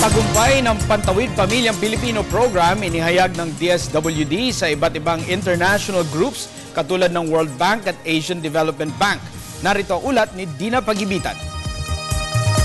Tagumpay ng Pantawid Pamilyang Pilipino program inihayag ng DSWD sa iba't ibang international groups katulad ng World Bank at Asian Development Bank. Narito ang ulat ni Dina Pagibitan.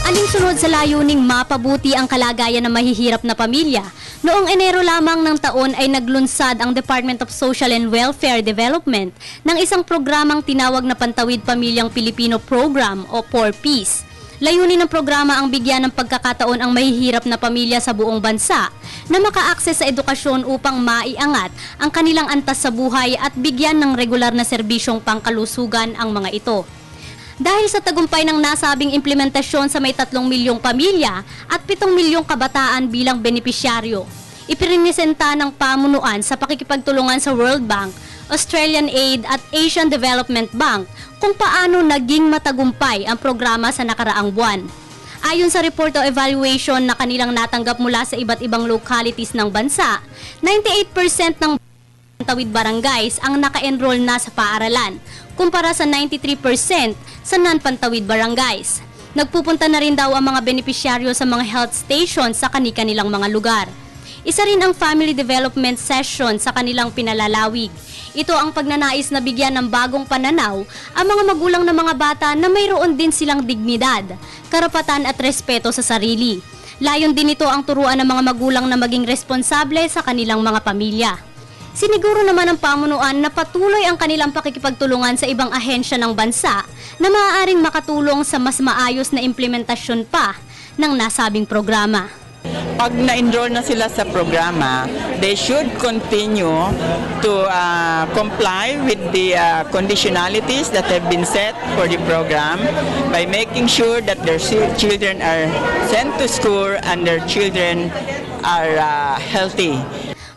Alinsunod sa layuning mapabuti ang kalagayan ng mahihirap na pamilya, noong Enero lamang ng taon ay naglunsad ang Department of Social and Welfare Development ng isang programang tinawag na Pantawid Pamilyang Pilipino Program o 4Ps. Layunin ng programa ang bigyan ng pagkakataon ang mahihirap na pamilya sa buong bansa na maka-akses sa edukasyon upang maiangat ang kanilang antas sa buhay at bigyan ng regular na serbisyong pangkalusugan ang mga ito. Dahil sa tagumpay ng nasabing implementasyon sa may 3 milyong pamilya at 7 milyong kabataan bilang benepisyaryo, ipinipresenta ng pamunuan sa pakikipagtulungan sa World Bank, Australian Aid at Asian Development Bank kung paano naging matagumpay ang programa sa nakaraang buwan. Ayon sa report o evaluation na kanilang natanggap mula sa iba't ibang localities ng bansa, 98% ng Pantawid barangays ang naka-enroll na sa paaralan, kumpara sa 93% sa non-Pantawid barangays. Nagpupunta na rin daw ang mga benepisyaryo sa mga health stations sa kani-kanilang mga lugar. Isa rin ang family development session sa kanilang pinalalawig. Ito ang pagnanais na bigyan ng bagong pananaw ang mga magulang ng mga bata na mayroon din silang dignidad, karapatan at respeto sa sarili. Layon din ito ang turuan ng mga magulang na maging responsable sa kanilang mga pamilya. Siniguro naman ng pamunuan na patuloy ang kanilang pakikipagtulungan sa ibang ahensya ng bansa na maaaring makatulong sa mas maayos na implementasyon pa ng nasabing programa. Pag na-enroll na sila sa programa, they should continue to comply with the conditionalities that have been set for the program by making sure that their children are sent to school and their children are healthy.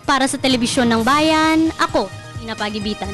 Para sa Telebisyon ng Bayan, ako, Dina Pagibitan.